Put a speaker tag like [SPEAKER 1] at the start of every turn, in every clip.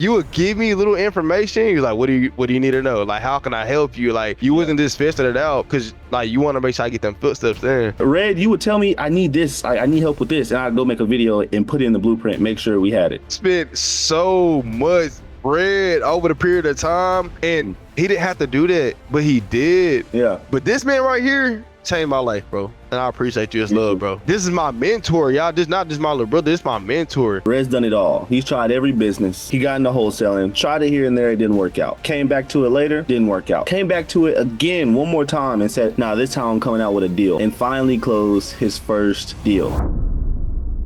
[SPEAKER 1] You would give me little information. You're like, what do you need to know? Like, how can I help you? Like, you wasn't just fisting it out because like you want to make sure I get them footsteps in.
[SPEAKER 2] Red, you would tell me I need this, I need help with this, and I'd go make a video and put it in the blueprint, make sure we had it.
[SPEAKER 1] Spent so much bread over the period of time, and he didn't have to do that, but he did.
[SPEAKER 2] Yeah.
[SPEAKER 1] But this man right here changed my life, bro. And I appreciate you as love, bro. This is my mentor, y'all. This not just my little brother. This is my mentor.
[SPEAKER 2] Red's done it all. He's tried every business. He got into wholesaling, tried it here and there, it didn't work out. Came back to it later, didn't work out. Came back to it again one more time and said, nah, this time I'm coming out with a deal. And finally closed his first deal.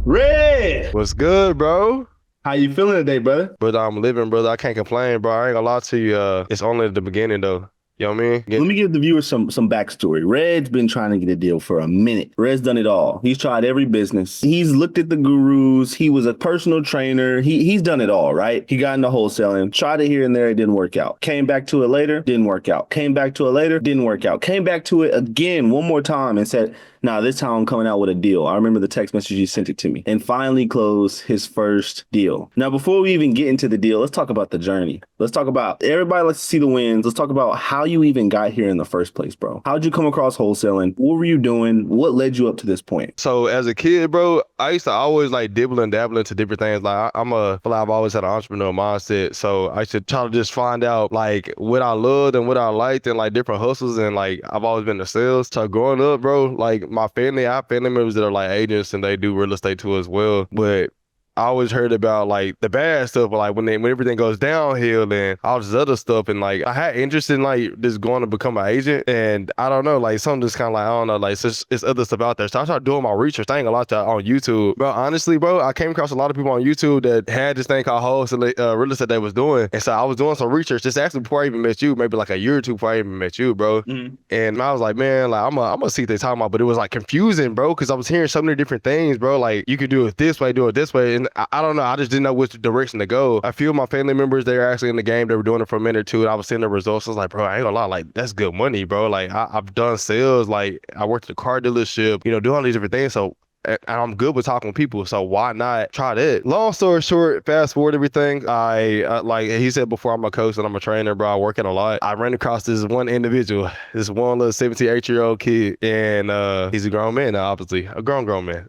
[SPEAKER 2] Red!
[SPEAKER 1] What's good, bro?
[SPEAKER 2] How you feeling today, brother?
[SPEAKER 1] Brother, I'm living, brother. I can't complain, bro. I ain't gonna lie to you. It's only the beginning, though. You know what I mean?
[SPEAKER 2] Let me give the viewers some backstory. Red's been trying to get a deal for a minute. Red's done it all. He's tried every business. He's looked at the gurus. He was a personal trainer. He's done it all, right? He got into wholesaling, tried it here and there, it didn't work out. Came back to it later, didn't work out. Came back to it later, didn't work out. Came back to it again one more time and said, nah, this time I'm coming out with a deal. I remember the text message you sent it to me. And finally closed his first deal. Now, before we even get into the deal, let's talk about the journey. Let's talk about, everybody likes to see the wins. Let's talk about how you even got here in the first place, bro. How'd you come across wholesaling? What were you doing? What led you up to this point?
[SPEAKER 1] So as a kid, bro, I used to always like dibble and dabble into different things. Like I've always had an entrepreneur mindset. So I should try to just find out like what I loved and what I liked and like different hustles. And like, I've always been in sales. So growing up, bro, like I have family members that are like agents and they do real estate too as well. But I always heard about like the bad stuff, but like when everything goes downhill and all this other stuff, and like I had interest in like just going to become an agent, and I don't know, like something just kind of like I don't know, like it's other stuff out there. So I started doing my research. I ain't gonna lie to on YouTube, bro. Honestly, bro, I came across a lot of people on YouTube that had this thing called wholesale real estate they was doing, and so I was doing some research just actually before I even met you, maybe like a year or two before I even met you, bro. Mm-hmm. And I was like, man, like I'm gonna see what they talking about, but it was like confusing, bro, because I was hearing so many different things, bro. Like you could do it this way, do it this way, and I don't know. I just didn't know which direction to go. A few of my family members, they were actually in the game. They were doing it for a minute or two, and I was seeing the results. I was like, bro, I ain't gonna lie, like that's good money, bro. Like I've done sales, like I worked at a car dealership, do all these different things. So and I'm good with talking with people, so why not try that? Long story short, fast forward everything. I like he said before, I'm a coach and I'm a trainer, bro. I work in a lot. I ran across this one individual, this one little 17, 8-year-old kid, and he's a grown man now, obviously, a grown man.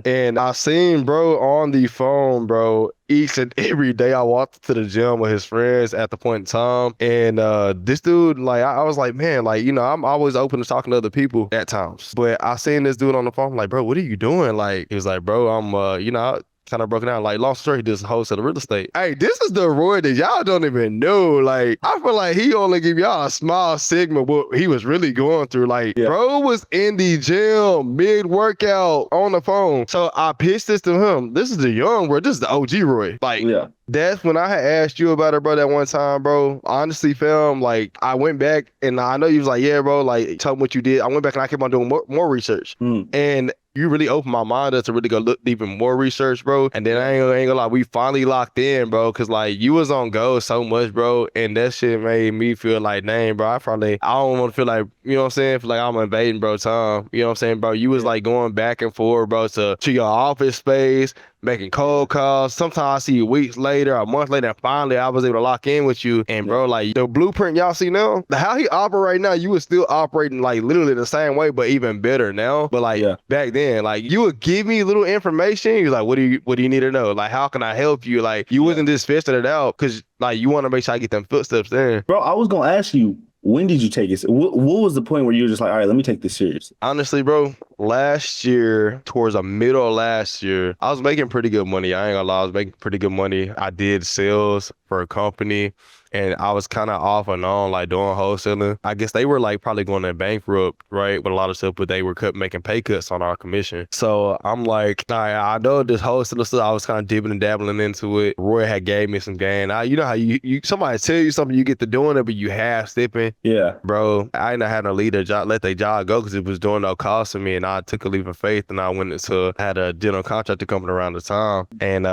[SPEAKER 1] And I seen bro on the phone, bro. Each and every day I walked to the gym with his friends at the point in time. And this dude, like, I was like, man, like, I'm always open to talking to other people at times. But I seen this dude on the phone, I'm like, bro, what are you doing? Like, he was like, bro, I'm, kind of broken down. Like, long story, he does wholesale real estate. Hey, this is the Roy that y'all don't even know. Like, I feel like he only give y'all a small segment what he was really going through. Like, bro was in the gym mid-workout on the phone. So I pitched this to him. This is the young Roy. This is the OG Roy. Like, that's when I had asked you about it, bro, that one time, bro. Honestly, fam, like, I went back and I know you was like, yeah, bro, like, tell me what you did. I went back and I kept on doing more research. And you really opened my mind up to really go look even more research, bro. And then I ain't gonna lie, we finally locked in, bro, because like you was on go so much, bro, and that shit made me feel like, dang, bro, I don't want to feel like, you know what I'm saying, feel like I'm invading, bro, time. You know what I'm saying, bro? You was like going back and forth, bro, to your office space, making cold calls. Sometimes I see you weeks later, a month later, and finally I was able to lock in with you. And bro, like the blueprint y'all see now, how he operate now, you was still operating like literally the same way, but even better now. But like back then, like you would give me little information. You're like, what do you need to know? Like, how can I help you? Like you wasn't just fisting it out because like you want to make sure I get them footsteps in.
[SPEAKER 2] Bro, I was gonna ask you, when did you take it? What was the point where you were just like, all right, let me take this serious?
[SPEAKER 1] Honestly, bro, last year, towards the middle of last year, I was making pretty good money. I ain't gonna lie, I was making pretty good money. I did sales for a company, and I was kind of off and on, like doing wholesaling. I guess they were like probably going to bankrupt, right, with a lot of stuff, but they were making pay cuts on our commission. So I'm like, all right, I know this wholesaling stuff, I was kind of dipping and dabbling into it. Roy had gave me some game. You know how you somebody tell you something, you get to doing it, but you half stepping.
[SPEAKER 2] Yeah.
[SPEAKER 1] Bro, I ain't had no leader let their job go because it was doing no cost to me, and I took a leap of faith and I went into, had a general contractor coming around the time and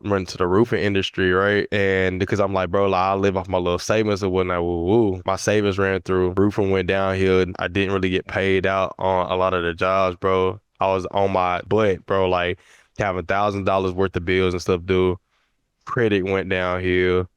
[SPEAKER 1] went into the roofing industry, right? And because I'm like, bro, like, I live off my little savings and whatnot. Woo. My savings ran through. Roofing went downhill. I didn't really get paid out on a lot of the jobs, bro. I was on my butt, bro, like having $1,000 worth of bills and stuff due. credit went downhill.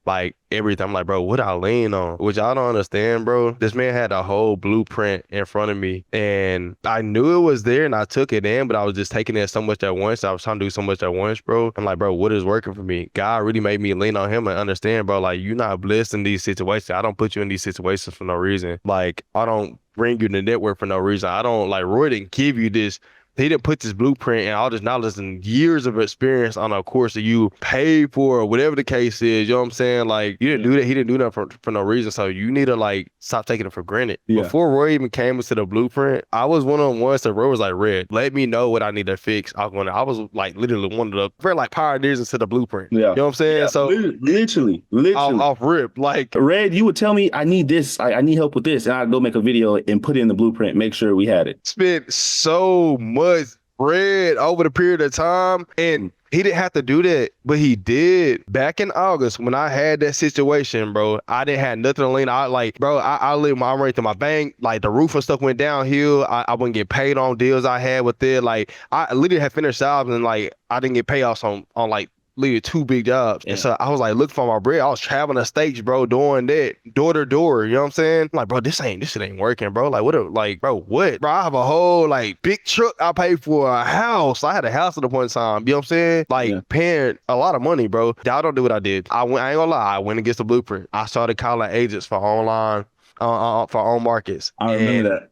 [SPEAKER 1] Like everything. I'm like, bro, what I lean on? Which I don't understand, bro. This man had a whole blueprint in front of me, and I knew it was there and I took it in, but I was just taking it so much at once. I was trying to do so much at once, bro. I'm like, bro, what is working for me? God really made me lean on him and understand, bro, like you're not blessed in these situations. I don't put you in these situations for no reason. Like I don't bring you to network for no reason. I don't like Roy didn't give you this. He didn't put this blueprint and all this knowledge and years of experience on a course that you paid for or whatever the case is. You know what I'm saying? Like you didn't do that. He didn't do that for no reason. So you need to like stop taking it for granted.
[SPEAKER 2] Yeah.
[SPEAKER 1] Before Roy even came into the blueprint, I was one of the ones that Roy was like, Red, let me know what I need to fix. I was like literally one of the very like pioneers into the blueprint.
[SPEAKER 2] Yeah.
[SPEAKER 1] You know what I'm saying?
[SPEAKER 2] Yeah,
[SPEAKER 1] So
[SPEAKER 2] literally.
[SPEAKER 1] off rip. Like
[SPEAKER 2] Red, you would tell me I need this, I need help with this, and I'd go make a video and put it in the blueprint, make sure we had it.
[SPEAKER 1] spent so much bread over the period of time, and he didn't have to do that, but he did. Back in August, when I had that situation, bro, I didn't have nothing to lean on. Like, bro, I lived my rate to my bank. Like, the roof and stuff went downhill. I wouldn't get paid on deals I had with it. Like, I literally had finished jobs, and like, I didn't get payoffs on like literally 2 big jobs.
[SPEAKER 2] Yeah.
[SPEAKER 1] And so I was like looking for my bread. I was traveling the states, bro, doing that door to door. You know what I'm saying? I'm like, bro, this shit ain't working, bro. Like, what? Bro, I have a whole like big truck I paid for, a house. I had a house at the point in time. You know what I'm saying? Like paying a lot of money, bro. Y'all don't do what I did. I ain't gonna lie. I went against the blueprint. I started calling agents for online, for on markets.
[SPEAKER 2] I remember that.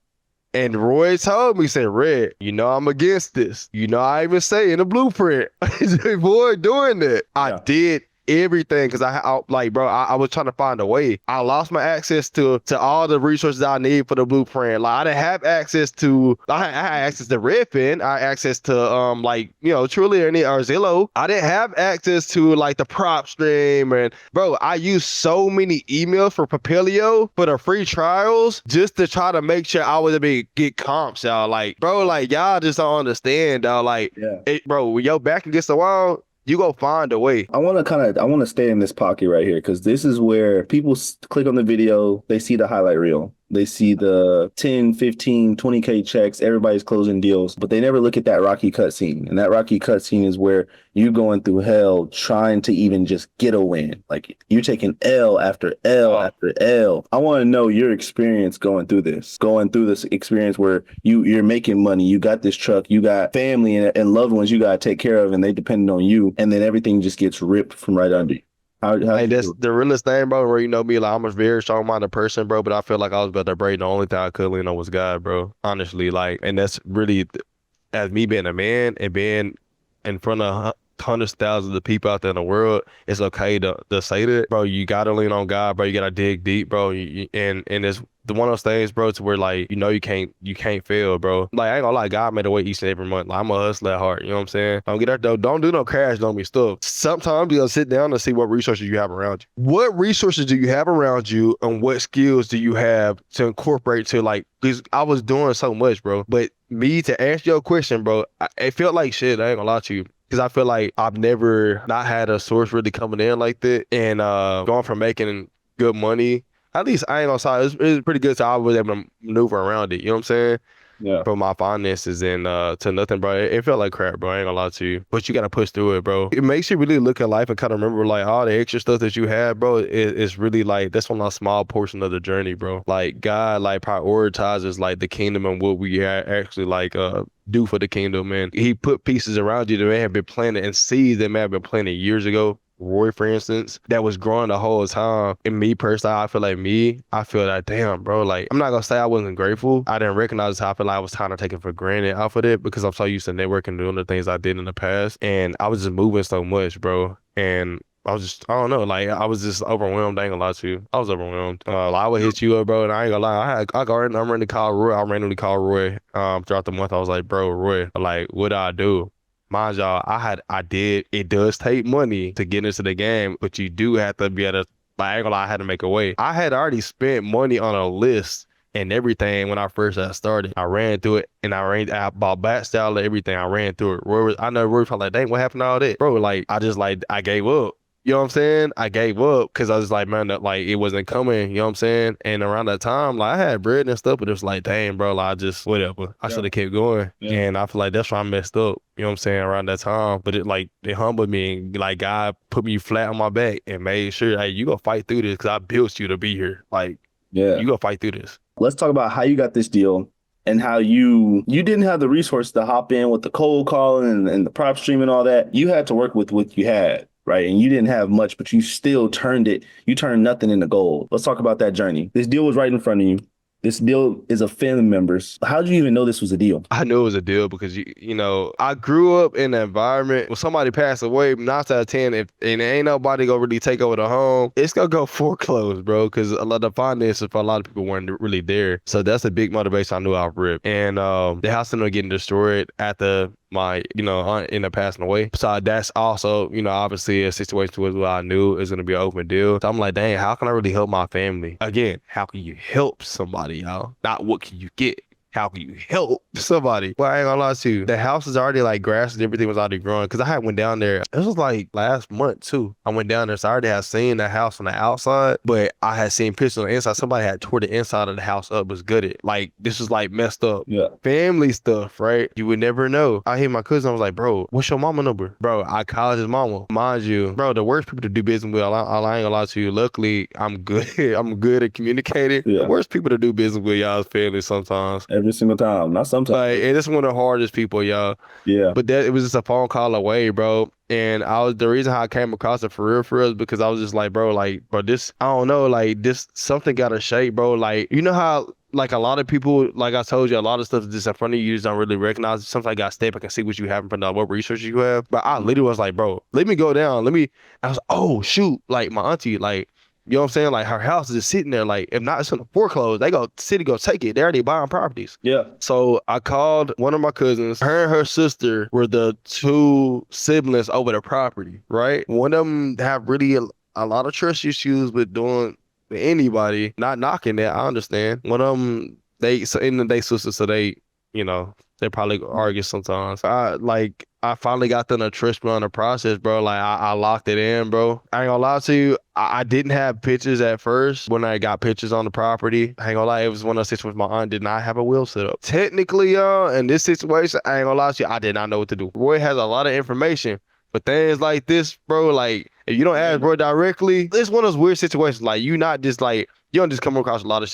[SPEAKER 1] And Roy told me, he said, Red, you know I'm against this. You know I even say in the blueprint, avoid doing that. I did everything because I was trying to find a way. I lost my access to all the resources I need for the blueprint. Like I didn't have access to, I had access to Redfin. I had access to Truly or Zillow. I didn't have access to like the prop stream, and bro, I used so many emails for Papilio for the free trials just to try to make sure I was able to get comps, y'all. Like, bro, like y'all just don't understand, dog. Like, bro, when your back against the wall, you go find a way.
[SPEAKER 2] I want to stay in this pocket right here because this is where people click on the video, they see the highlight reel. They see the 10, 15, 20K checks, everybody's closing deals, but they never look at that rocky cutscene. And that rocky cutscene is where you going through hell trying to even just get a win. Like you taking L after L after L. I want to know your experience going through this experience where you're making money, you got this truck, you got family and loved ones you got to take care of, and they depend on you. And then everything just gets ripped from right under you.
[SPEAKER 1] Hey, that's the realest thing, bro. Where you know me, like I'm a very strong-minded person, bro. But I feel like I was about to break. The only thing I could lean on was God, bro. Honestly, like, and that's really, as me being a man and being in front of hundreds of thousands of people out there in the world, it's okay to say that, bro. You gotta lean on God, bro. You gotta dig deep, bro. And it's one of those things, bro, to where like you can't fail, bro. Like I ain't gonna lie, God made a way each and every month. Like I'm a hustler at heart, you know what I'm saying? Don't get out though. Don't do no crash on me stuff. Sometimes you gotta sit down and see what resources you have around you. What resources do you have around you, and what skills do you have to incorporate to like? Because I was doing so much, bro. But me to answer your question, bro, it felt like shit. I ain't gonna lie to you. Because I feel like I've never not had a source really coming in like that. And going from making good money, at least I ain't gonna say it was pretty good. So I was able to maneuver around it. You know what I'm saying?
[SPEAKER 2] Yeah.
[SPEAKER 1] From my finances and to nothing, bro. It felt like crap, bro. I ain't gonna lie to you. But you gotta push through it, bro. It makes you really look at life and kind of remember like all the extra stuff that you have, bro. It's really like that's one small portion of the journey, bro. Like God like prioritizes like the kingdom and what we actually like do for the kingdom, man. He put pieces around you that may have been planted and seeds that may have been planted years ago. Roy, for instance, that was growing the whole time. And me personally, I feel that, damn, bro, like, I'm not gonna say I wasn't grateful. I didn't recognize how I feel like I was kind of taken for granted off of it because I'm so used to networking and doing the things I did in the past. And I was just moving so much, bro. And I don't know, like, I was just overwhelmed. I ain't gonna lie to you. I was overwhelmed. I would hit you up, bro, and I ain't gonna lie. I randomly called Roy. I randomly called Roy throughout the month. I was like, bro, Roy, like, what do I do? Mind y'all, it does take money to get into the game, but you do have to be able to, like, I ain't gonna lie, I had to make a way. I had already spent money on a list and everything when I first got started. I ran through it and I bought bat style and everything. I ran through it. I know Roy was probably like, dang, what happened to all that? Bro, like, I gave up. You know what I'm saying? I gave up because I was like, man, that, like it wasn't coming. You know what I'm saying? And around that time, like I had bread and stuff, but it was like, dang, bro, like, I just whatever. I should
[SPEAKER 2] Yeah.
[SPEAKER 1] have kept going.
[SPEAKER 2] Yeah.
[SPEAKER 1] And I feel like that's why I messed up. You know what I'm saying? Around that time, but it humbled me and like God put me flat on my back and made sure, hey, you gonna fight through this because I built you to be here. Like
[SPEAKER 2] Yeah.
[SPEAKER 1] you gonna fight through this.
[SPEAKER 2] Let's talk about how you got this deal and how you didn't have the resources to hop in with the cold calling and the prop stream and all that. You had to work with what you had, right? And you didn't have much, but you still turned it. You turned nothing into gold. Let's talk about that journey. This deal was right in front of you. This deal is of family members. How did you even know this was a deal?
[SPEAKER 1] I knew it was a deal because you know I grew up in an environment when somebody passed away. 9 out of 10, if and ain't nobody gonna really take over the home, it's gonna go foreclosed, bro. Because a lot of the finances for a lot of people weren't really there. So that's a big motivation. I knew I ripped, and the house ended up getting destroyed after my aunt ended up passing away. So that's also obviously a situation where I knew it was gonna be an open deal. So I'm like, dang, how can I really help my family? Again, how can you help somebody, y'all? Not what can you get. How can you help somebody? Well, I ain't gonna lie to you. The house is already like grass and everything was already growing. Cause I had went down there. It was like last month too. I went down there. So I already had seen the house on the outside, but I had seen pictures on the inside. Somebody had tore the inside of the house up, was gutted. Like this was like messed up.
[SPEAKER 2] Yeah.
[SPEAKER 1] Family stuff, right? You would never know. I hit my cousin. I was like, bro, what's your mama number? Bro, I called his mama. Mind you, bro, the worst people to do business with, I ain't gonna lie to you. Luckily, I'm good. I'm good at communicating.
[SPEAKER 2] Yeah.
[SPEAKER 1] The worst people to do business with, y'all, is family sometimes.
[SPEAKER 2] Every single time. Not sometimes.
[SPEAKER 1] Like, and it's one of the hardest people, y'all.
[SPEAKER 2] Yeah.
[SPEAKER 1] But it was just a phone call away, bro. And the reason how I came across it for real is because I was just like, bro, this, I don't know, like this, something got to shake, bro. Like, you know how, like a lot of people, like I told you, a lot of stuff is just in front of you, you just don't really recognize it. Sometimes I got to step back and see what you have in front of what research you have. But I literally was like, bro, let me go down. I was like, oh, shoot. Like my auntie, like, you know what I'm saying? Like her house is just sitting there. Like if not, it's gonna foreclose. City go take it. They're already buying properties.
[SPEAKER 2] Yeah.
[SPEAKER 1] So I called one of my cousins. Her and her sister were the two siblings over the property, right? One of them have really a lot of trust issues with doing with anybody. Not knocking that, I understand. One of them, they sisters, so they probably argue sometimes. I finally got them to trust me on the process, bro. Like I locked it in, bro. I ain't gonna lie to you. I didn't have pictures at first when I got pictures on the property. I ain't gonna lie, it was one of those situations my aunt did not have a will set up. Technically, y'all, in this situation, I ain't gonna lie to you, I did not know what to do. Roy has a lot of information, but things like this, bro, like if you don't ask Roy directly, it's one of those weird situations. Like you not just like you don't just come across a lot of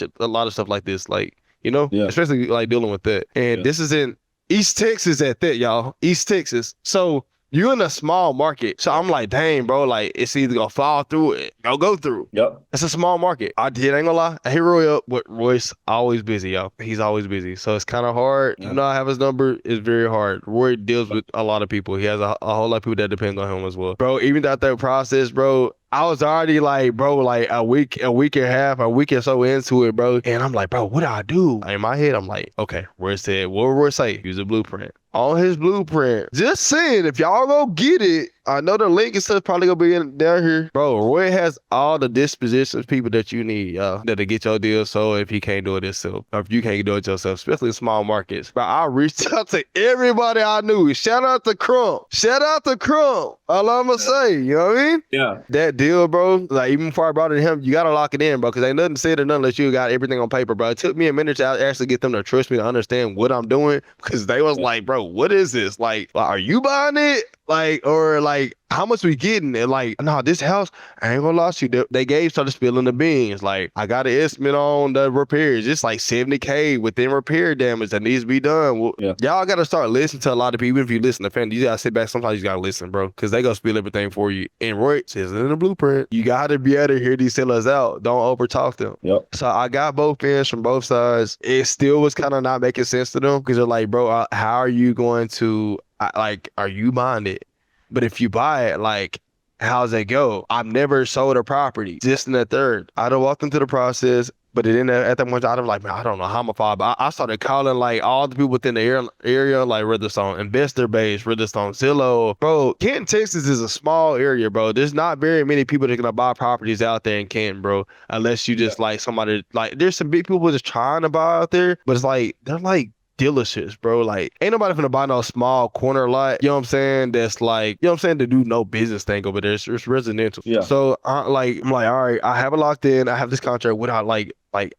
[SPEAKER 1] stuff like this, like
[SPEAKER 2] Yeah.
[SPEAKER 1] especially like dealing with that. And this is in East Texas at that, y'all. East Texas. So you're in a small market. So I'm like, dang, bro, like it's either gonna fall through it, go through.
[SPEAKER 2] Yep.
[SPEAKER 1] It's a small market. I ain't gonna lie. I hit Roy up, but Roy's always busy, y'all. He's always busy. So it's kind of hard.
[SPEAKER 2] Yeah.
[SPEAKER 1] You know, I have his number. It's very hard. Roy deals with a lot of people. He has a whole lot of people that depend on him as well. Bro, even throughout that process, bro, I was already like, bro, like a week and a half, a week or so into it, bro. And I'm like, bro, what do I do? In my head, I'm like, okay, Roy said, what would Roy say? Use a blueprint. On his blueprint. Just saying, if y'all go get it, I know the link and stuff probably gonna be down here. Bro, Roy has all the dispositions people that you need, that'll get your deal. So if he can't do it himself, or if you can't do it yourself, especially in small markets. But I reached out to everybody I knew. Shout out to Crump. Shout out to Crump. All I'm gonna say, you know what I mean?
[SPEAKER 2] Yeah.
[SPEAKER 1] That deal, bro, like even before I brought it to him, you gotta lock it in, bro, because ain't nothing said or nothing unless you got everything on paper, bro. It took me a minute to actually get them to trust me to understand what I'm doing, because they was like, bro, what is this? Like, are you buying it? Like, or like, how much we getting? And like, no, this house, I ain't gonna lie to you. They started spilling the beans. Like, I got an estimate on the repairs. It's like $70K within repair damage that needs to be done. Well, y'all gotta start listening to a lot of people. Even if you listen to family, you gotta sit back. Sometimes you gotta listen, bro, because they gonna spill everything for you. And Roy says it in the blueprint. You gotta be able to hear these sellers out. Don't overtalk them.
[SPEAKER 2] Yep.
[SPEAKER 1] So I got both ends from both sides. It still was kind of not making sense to them because they're like, bro, how are you going to, are you buying it? But if you buy it, like, how's it go? I've never sold a property. Just in the third. I done walked into the process, but it didn't at that point. I was like, man, I don't know how I'm a father. But I started calling like all the people within the area, like whether it's on Investor Base, whether it's on Zillow. Bro, Canton, Texas is a small area, bro. There's not very many people that are gonna buy properties out there in Canton, bro. Unless you just like somebody, like there's some big people just trying to buy out there, but it's like they're like dealerships, bro. Like, ain't nobody finna buy no small corner lot, you know what I'm saying? That's like, you know what I'm saying, to do no business thing over there. It's residential.
[SPEAKER 2] Yeah.
[SPEAKER 1] So I'm like, all right, I have it locked in. I have this contract without like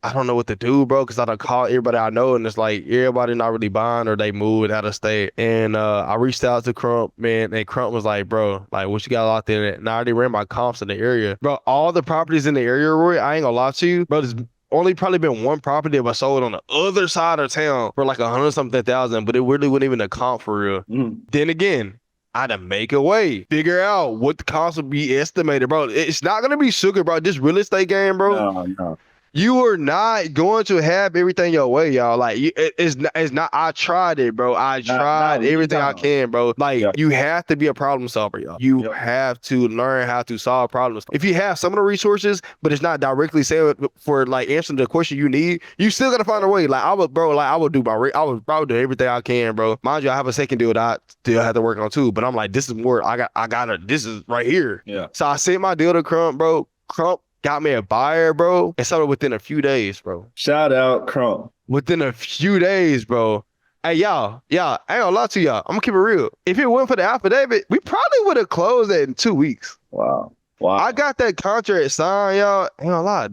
[SPEAKER 1] I don't know what to do, bro, because I done called everybody I know, and it's like everybody not really buying or they moved out of state. And I reached out to Crump, man, and Crump was like, bro, like what you got locked in it? And I already ran my comps in the area, bro. All the properties in the area, Roy, I ain't gonna lie to you, bro. There's only probably been one property that was sold on the other side of town for like 100 something thousand, but it really wasn't even a comp for real. Then again, I had to make a way, figure out what the cost would be estimated, bro. It's not gonna be sugar, bro. This real estate game, bro.
[SPEAKER 2] No.
[SPEAKER 1] You are not going to have everything your way, y'all. Like, it's not. I tried it, bro. I tried everything I can, bro. Like, you have to be a problem solver, y'all. You have to learn how to solve problems. If you have some of the resources, but it's not directly said for like answering the question you need, you still gotta find a way. Like, I would probably do everything I can, bro. Mind you, I have a second deal that I still have to work on too. But I'm like, this is more. This is right here.
[SPEAKER 2] Yeah.
[SPEAKER 1] So I sent my deal to Crump, bro. Crump got me a buyer, bro, and sold it within a few days, bro.
[SPEAKER 2] Shout out Crump.
[SPEAKER 1] Within a few days, bro. Hey, y'all, I ain't gonna lie to y'all. I'm gonna keep it real. If it wasn't for the affidavit, we probably would have closed that in 2 weeks.
[SPEAKER 2] Wow.
[SPEAKER 1] I got that contract signed, y'all. Ain't gonna lie.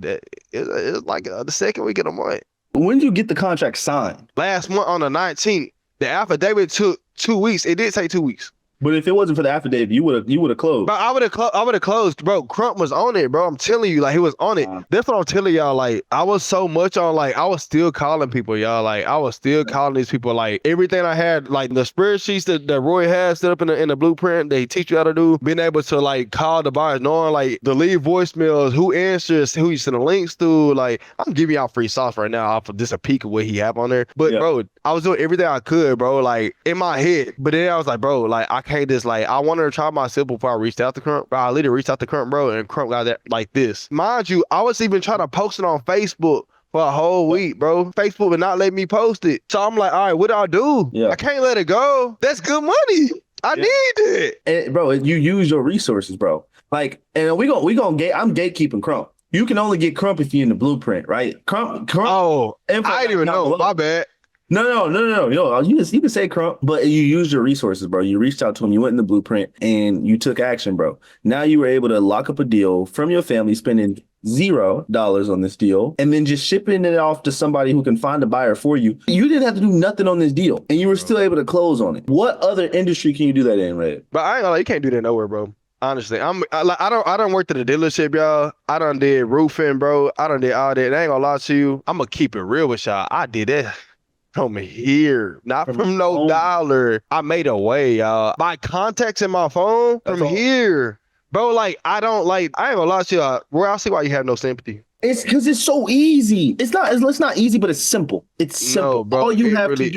[SPEAKER 1] It's like the second week of the month.
[SPEAKER 2] When did you get the contract signed?
[SPEAKER 1] Last month on the 19th. The affidavit took 2 weeks. It did take 2 weeks.
[SPEAKER 2] But if it wasn't for the affidavit, you would have closed.
[SPEAKER 1] But I would have closed, bro. Crump was on it, bro. I'm telling you, like, he was on it. That's what I'm telling y'all. Like, I was so much on, like, I was still calling people, y'all. Like, I was still calling these people, like, everything I had, like, the spreadsheets that Roy had set up in the blueprint, they teach you how to do, being able to, like, call the buyers, knowing, like, the leave voicemails, who answers, who you send the links to. Like, I'm giving y'all free sauce right now off of just a peek of what he have on there. But, bro, I was doing everything I could, bro, like, in my head. But then I was like, bro, like, I can't just, like, I wanted to try myself before I reached out to Crump. Bro, I literally reached out to Crump, bro, and Crump got that like this. Mind you, I was even trying to post it on Facebook for a whole week, bro. Facebook would not let me post it. So I'm like, all right, what do I do?
[SPEAKER 2] Yeah.
[SPEAKER 1] I can't let it go. That's good money. I need it.
[SPEAKER 2] And, bro, you use your resources, bro. Like, and I'm gatekeeping Crump. You can only get Crump if you're in the blueprint, right? Crump.
[SPEAKER 1] Oh, I didn't even know. My bad.
[SPEAKER 2] No. You can say Crump, but you used your resources, bro. You reached out to him, you went in the blueprint, and you took action, bro. Now you were able to lock up a deal from your family, spending $0 on this deal, and then just shipping it off to somebody who can find a buyer for you. You didn't have to do nothing on this deal, and you were still able to close on it. What other industry can you do that in, Red?
[SPEAKER 1] But I ain't gonna lie, you can't do that nowhere, bro. Honestly, I don't work at the dealership, y'all. I done did roofing, bro. I done did all that. I ain't gonna lie to you. I'm gonna keep it real with y'all. I did that from here, not from no dollar. I made a way, y'all. My contacts in my phone from here. Bro, like, I ain't gonna lie to y'all. Roy, I see why you have no sympathy.
[SPEAKER 2] It's because it's so easy. It's not easy, but it's simple. It's simple.
[SPEAKER 1] No, bro.
[SPEAKER 2] All you have to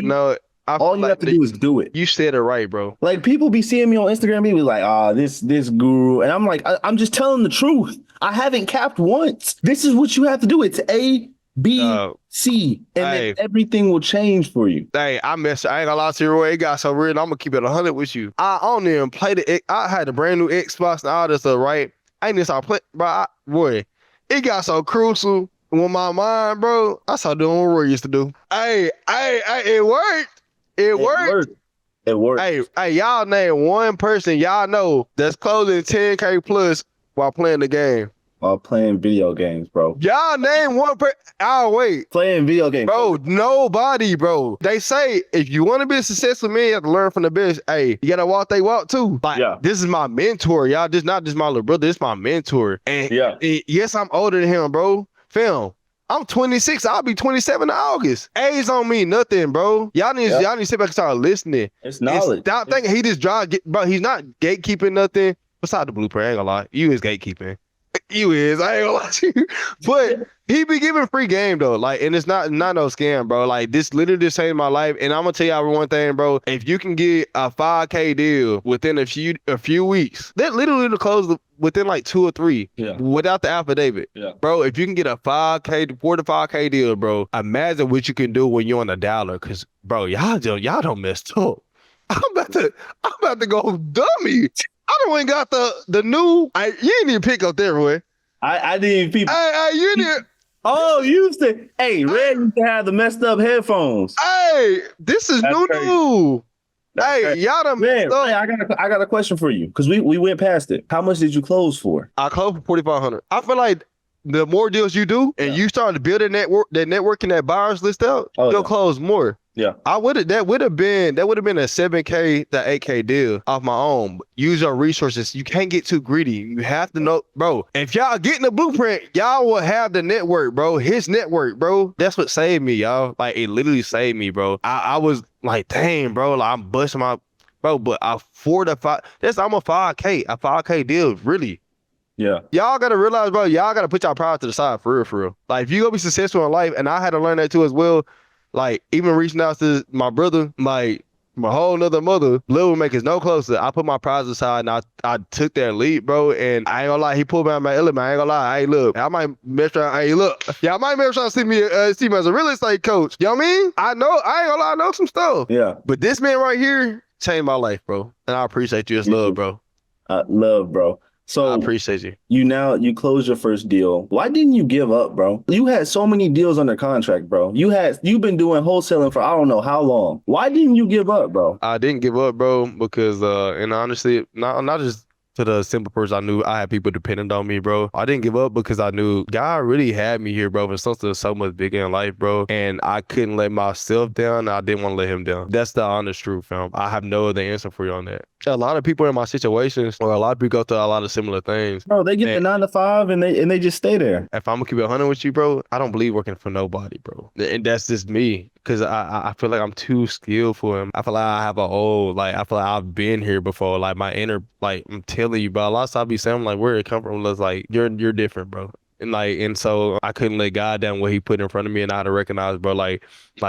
[SPEAKER 2] do is do it.
[SPEAKER 1] You said it right, bro.
[SPEAKER 2] Like, people be seeing me on Instagram, they be like, this guru. And I'm like, I'm just telling the truth. I haven't capped once. This is what you have to do. It's A, B, C, and then everything will change for you.
[SPEAKER 1] Hey, I ain't gonna lie to you, Roy. It got so real. I'm gonna keep it 100 with you. I don't even play I had a brand new Xbox and all this stuff, right? I ain't even start playing, bro. Roy, it got so crucial with my mind, bro. I started doing what Roy used to do. Hey, it worked. It worked.
[SPEAKER 2] It worked.
[SPEAKER 1] Hey, y'all name one person y'all know that's closing 10K plus while playing the game.
[SPEAKER 2] While playing video games, bro.
[SPEAKER 1] Y'all name one person. Oh, wait.
[SPEAKER 2] Playing video games.
[SPEAKER 1] Bro, nobody, bro. They say if you want to be a successful man, you have to learn from the best. Hey, you gotta walk they walk too. Like, this is my mentor, y'all. This not just my little brother. This is my mentor. And yes, I'm older than him, bro. I'm 26. I'll be 27 in August. Age don't mean nothing, bro. Y'all need to sit back and start listening.
[SPEAKER 2] It's knowledge.
[SPEAKER 1] Stop thinking he just bro. He's not gatekeeping nothing. Besides the blueprint, I ain't gonna lie. You is gatekeeping. You is. I ain't gonna lie to you. But he be giving free game though. Like, and it's not no scam, bro. Like, this literally just changed my life. And I'm gonna tell y'all one thing, bro. If you can get a 5K deal within a few weeks, that literally will close within like 2 or 3 without the affidavit. Bro, if you can get a 4 to 5K deal, bro, imagine what you can do when you're on a dollar. Cause bro, y'all don't messed up. I'm about to go dummy. I don't even got the new. You didn't even pick up there, Roy.
[SPEAKER 2] I didn't even peep.
[SPEAKER 1] You didn't.
[SPEAKER 2] Oh, you used to. Hey, Red used to have the messed up headphones.
[SPEAKER 1] Hey, this is
[SPEAKER 2] That's
[SPEAKER 1] new
[SPEAKER 2] crazy.
[SPEAKER 1] new.
[SPEAKER 2] That's
[SPEAKER 1] Hey,
[SPEAKER 2] crazy.
[SPEAKER 1] y'all done messed
[SPEAKER 2] Man,
[SPEAKER 1] up.
[SPEAKER 2] I got a question for you because we went past it. How much did you close for?
[SPEAKER 1] I closed for 4,500. I feel like the more deals you do and
[SPEAKER 2] Yeah.
[SPEAKER 1] you start to build a network, that networking that buyers list out,
[SPEAKER 2] Oh,
[SPEAKER 1] you'll
[SPEAKER 2] yeah.
[SPEAKER 1] close more.
[SPEAKER 2] Yeah.
[SPEAKER 1] That would have been a 7K to 8K deal off my own. Use your resources. You can't get too greedy. You have to know, bro. If y'all getting the blueprint, y'all will have the network, bro. His network, bro. That's what saved me, y'all. Like it literally saved me, bro. I was like, dang, bro. Like I'm busting my bro, but I 4 to 5. That's almost 5K. A 5K deal, really.
[SPEAKER 2] Yeah.
[SPEAKER 1] Y'all gotta realize, bro, y'all gotta put y'all pride to the side for real, for real. Like, if you gonna be successful in life, and I had to learn that too as well, like, even reaching out to my brother, my whole nother mother, Lil would make us no closer. I put my pride to the side, and I took that lead, bro, and I ain't gonna lie, he pulled me out of my element. I ain't gonna lie. Hey, look, I might mess around. Hey, look, y'all might mess around see me as a real estate coach. You know what I mean? I ain't gonna lie, I know some stuff.
[SPEAKER 2] Yeah.
[SPEAKER 1] But this man right here changed my life, bro, and I appreciate you as love, bro.
[SPEAKER 2] Love, bro.
[SPEAKER 1] I
[SPEAKER 2] So
[SPEAKER 1] appreciate you.
[SPEAKER 2] you closed your first deal. Why didn't you give up, bro? You had so many deals under contract, bro. You've been doing wholesaling for I don't know how long. Why didn't you give up, bro?
[SPEAKER 1] I didn't give up, bro, because and honestly, not just to the simple person. I knew I had people dependent on me, bro. I didn't give up because I knew God really had me here, bro, for something so much bigger in life, bro. And I couldn't let myself down. And I didn't want to let him down. That's the honest truth, fam. I have no other answer for you on that. A lot of people in my situations, or a lot of people go through a lot of similar things.
[SPEAKER 2] Bro, they get the 9 to 5 and they just stay there.
[SPEAKER 1] If I'm gonna keep it 100 with you, bro, I don't believe working for nobody, bro. And that's just me. Cause I feel like I'm too skillful and I feel like I have I feel like I've been here before. Like my inner, like I'm telling you, bro. A lot of times I be saying, like, where it come from was like, you're different, bro. And so I couldn't let God down what he put in front of me, and I had to recognize, bro,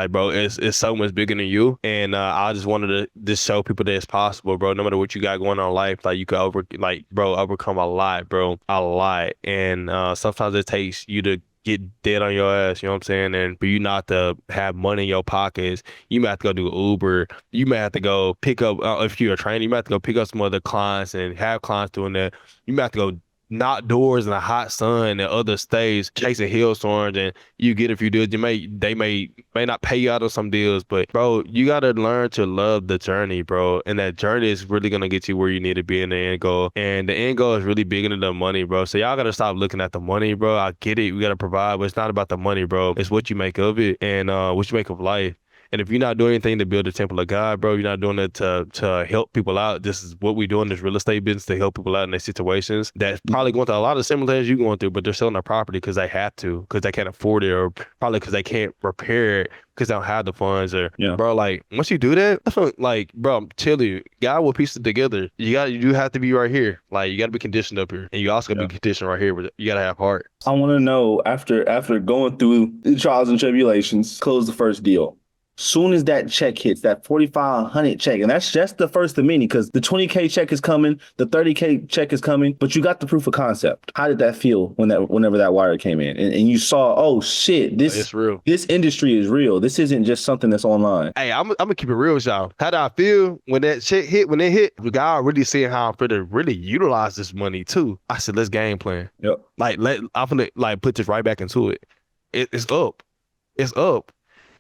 [SPEAKER 1] bro, it's so much bigger than you. And I just wanted to just show people that it's possible, bro. No matter what you got going on in life, like you could overcome a lot, bro, a lot. And sometimes it takes you to get dead on your ass, you know what I'm saying? And for you not to have money in your pockets, you might have to go do Uber. You might have to go pick up, if you're a trainer, you might have to go pick up some other clients and have clients doing that. You might have to go knock doors in the hot sun in other states, chasing hailstorms, and you get a few deals. They may not pay you out on some deals, but bro, you gotta learn to love the journey, bro. And that journey is really gonna get you where you need to be in the end goal. And the end goal is really bigger than the money, bro. So y'all gotta stop looking at the money, bro. I get it, we gotta provide, but it's not about the money, bro. It's what you make of it and what you make of life. And if you're not doing anything to build the temple of God, bro, you're not doing it to help people out. This is what we do in this real estate business, to help people out in their situations that's probably going through a lot of similar things you're going through, but they're selling their property because they have to, because they can't afford it, or probably because they can't repair it because they don't have the funds. Or bro, like once you do that, that's what, like, bro, I'm telling you, God will piece it together. You do have to be right here. Like you got to be conditioned up here, and you also got to be conditioned right here. But you got to have heart.
[SPEAKER 2] I want to know after going through the trials and tribulations, close the first deal. Soon as that check hits, that 4,500 check, and that's just the first of many, because the 20K check is coming, the 30K check is coming, but you got the proof of concept. How did that feel whenever that wire came in, and you saw, oh shit, it's real. This industry is real. This isn't just something that's online.
[SPEAKER 1] Hey, I'm gonna keep it real with y'all. How did I feel when that check hit? When it hit, the guy already seeing how I'm gonna really utilize this money too. I said, let's game plan.
[SPEAKER 2] Yep.
[SPEAKER 1] I'm gonna put this right back into it. It's up. It's up.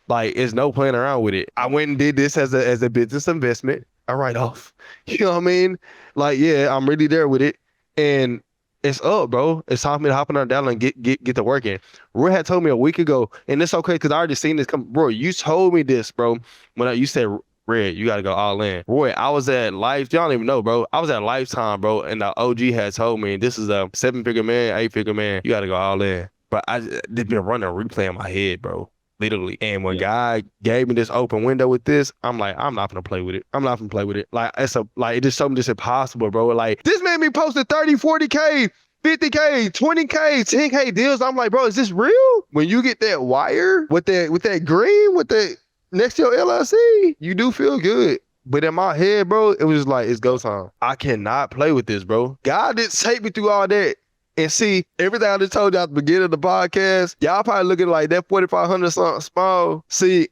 [SPEAKER 1] Like, it's no playing around with it. I went and did this as a business investment, a write-off. You know what I mean? Like, yeah, I'm really there with it. And it's up, bro. It's time for me to hop on that down and get to working. Roy had told me a week ago, and it's okay because I already seen this come. Roy, you told me this, bro, when you said, Red, you got to go all in. Roy, I was at Life. Y'all don't even know, bro. I was at Lifetime, bro, and the OG had told me, this is a 7-figure man, 8-figure man. You got to go all in. But it's been running a replay in my head, bro. Literally. And when God gave me this open window with this, I'm like, I'm not gonna play with it. I'm not gonna play with it. Like, it just showed me this impossible, bro. Like, this made me posted 30, 40K, 50K, 20K, 10K deals. I'm like, bro, is this real? When you get that wire with that green, with that next to your LLC, you do feel good. But in my head, bro, it was just like, it's go time. I cannot play with this, bro. God didn't take me through all that. And see, everything I just told you at the beginning of the podcast, y'all probably looking like that 4,500 something small. See,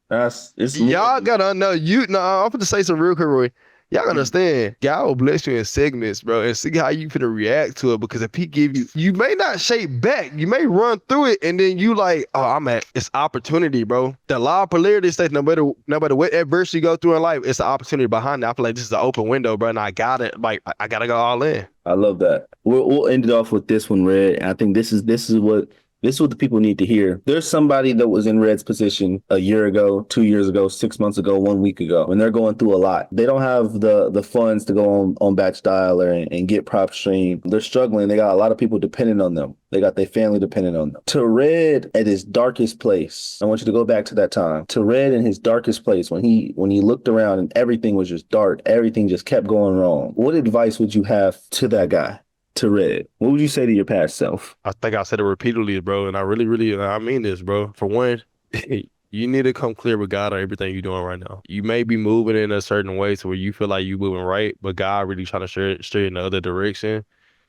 [SPEAKER 2] it's
[SPEAKER 1] y'all gotta know I'm gonna say some real quick, Roy. Y'all understand? God will bless you in segments, bro, and see how you finna react to it. Because if he give you, you may not shape back. You may run through it, and then you like, oh, it's opportunity, bro. The law of polarity states no matter what adversity you go through in life, it's an opportunity behind it. I feel like this is an open window, bro, and I got it. Like I gotta go all in.
[SPEAKER 2] I love that. We'll end it off with this one, Red. And I think this is what the people need to hear. There's somebody that was in Red's position a year ago, 2 years ago, 6 months ago, 1 week ago, and they're going through a lot. They don't have the funds to go on Batch Dialer and get Prop Stream. They're struggling. They got a lot of people dependent on them. They got their family dependent on them. To Red at his darkest place, I want you to go back to that time. To Red in his darkest place, when he looked around and everything was just dark, everything just kept going wrong. What advice would you have to that guy? To Red, what would you say to your past self?
[SPEAKER 1] I think I said it repeatedly, bro, and I really, I mean this, bro. For one, you need to come clear with God on everything you're doing right now. You may be moving in a certain way to where you feel like you're moving right, but God really trying to steer in the other direction.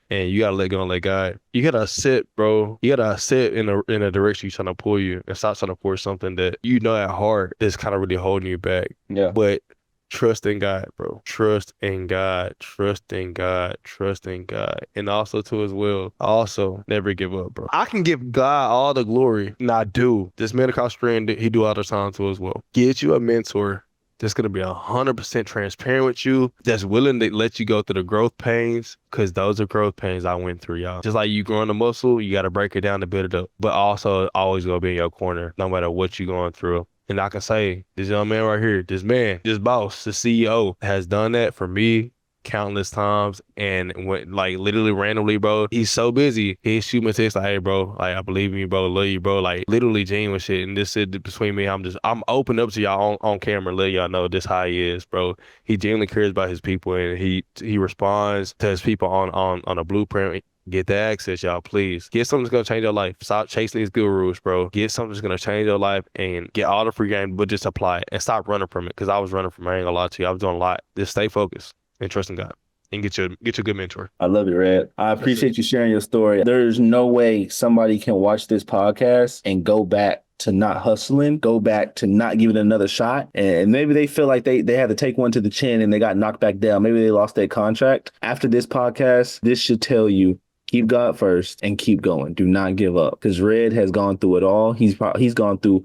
[SPEAKER 1] And you gotta let go and let God. You gotta sit, bro. You gotta sit in a direction he's trying to pull you, and stop trying to force something that you know at heart is kind of really holding you back.
[SPEAKER 2] Yeah.
[SPEAKER 1] But trust in God, bro. Trust in God. Trust in God. Trust in God. And also too as well, also never give up, bro. I can give God all the glory, and I do. This man across stream, he do all the time too as well. Get you a mentor that's going to be 100% transparent with you, that's willing to let you go through the growth pains, because those are growth pains I went through, y'all. Just like you growing a muscle, you got to break it down to build it up, but also always going to be in your corner, no matter what you're going through. And I can say, this young man right here, this man, this boss, the CEO, has done that for me countless times, and went like literally randomly, bro. He's so busy. He shoot me a text like, hey, bro, like, I believe in you, bro, love you, bro, like literally genuine shit. And this shit between me, I'm open up to y'all on camera, let y'all know this how he is, bro. He genuinely cares about his people, and he responds to his people on a blueprint. Get the access, y'all, please. Get something that's going to change your life. Stop chasing these gurus, bro. Get something that's going to change your life, and get all the free game, but just apply it and stop running from it. Because I was running from it. I ain't gonna lie to you. I was doing a lot. Just stay focused and trust in God, and get your good mentor.
[SPEAKER 2] I love it, Red. I appreciate you sharing your story. There's no way somebody can watch this podcast and go back to not hustling, go back to not giving it another shot. And maybe they feel like they had to take one to the chin and they got knocked back down. Maybe they lost their contract. After this podcast, this should tell you, keep God first and keep going. Do not give up, because Red has gone through it all. He's gone through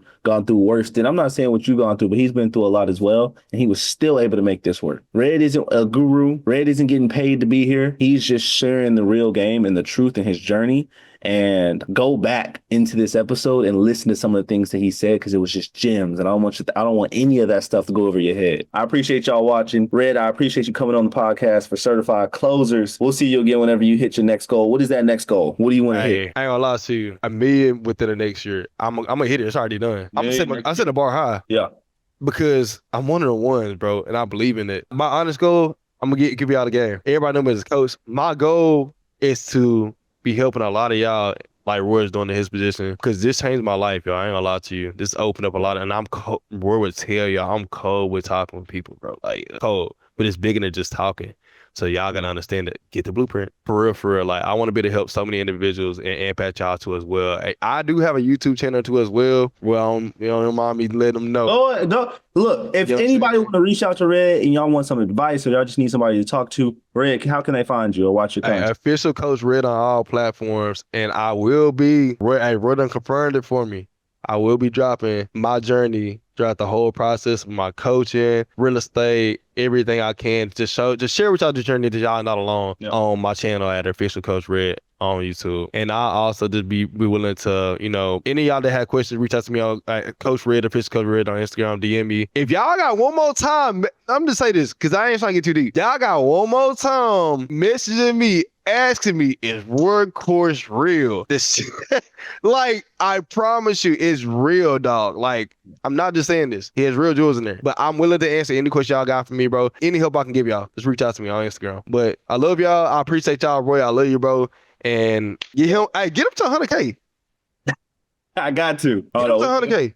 [SPEAKER 2] worse than, I'm not saying what you've gone through, but he's been through a lot as well, and he was still able to make this work. Red isn't a guru. Red isn't getting paid to be here. He's just sharing the real game and the truth in his journey. And go back into this episode and listen to some of the things that he said, because it was just gems. And I don't want any of that stuff to go over your head. I appreciate y'all watching. Red, I appreciate you coming on the podcast for Certified Closers. We'll see you again whenever you hit your next goal. What is that next goal? What do you want to hit?
[SPEAKER 1] I ain't gonna lie to you. $1 million within the next year. I'm gonna hit it. It's already done. I set the bar high.
[SPEAKER 2] Yeah.
[SPEAKER 1] Because I'm one of the ones, bro, and I believe in it. My honest goal, I'm gonna give y'all the game. Everybody know me as a coach. My goal is to be helping a lot of y'all like Roy's doing in his position, because this changed my life, y'all. I ain't gonna lie to you. This opened up a lot, and Roy would tell y'all, I'm cold with talking with people, bro. Like, cold. But it's bigger than just talking. So y'all gotta understand it. Get the blueprint. For real. Like, I want to be able to help so many individuals and impact y'all too as well. I do have a YouTube channel too as well. Well, don't mind me letting them know.
[SPEAKER 2] Oh, no. Look, if anybody want to reach out to Red and y'all want some advice, or y'all just need somebody to talk to, Red, how can they find you or watch your content?
[SPEAKER 1] Official Coach Red on all platforms, and I will be. Roy done confirmed it for me. I will be dropping my journey throughout the whole process of my coaching, real estate, everything I can to share with y'all the journey that y'all not alone on my channel at Official Coach Red on YouTube. And I also just be willing to, any of y'all that have questions, reach out to me on Coach Red, Official Coach Red on Instagram, DM me. If y'all got one more time, I'm just say this, because I ain't trying to get too deep. Y'all got one more time messaging me, asking me, is workhorse real? This like, I promise you, it's real, dog. Like, I'm not just saying this. He has real jewels in there. But I'm willing to answer any question y'all got for me, bro. Any help I can give y'all, just reach out to me on Instagram. But I love y'all. I appreciate y'all, Roy. I love you, bro. And get him to 100K.
[SPEAKER 2] I got to.
[SPEAKER 1] Get him to 100K.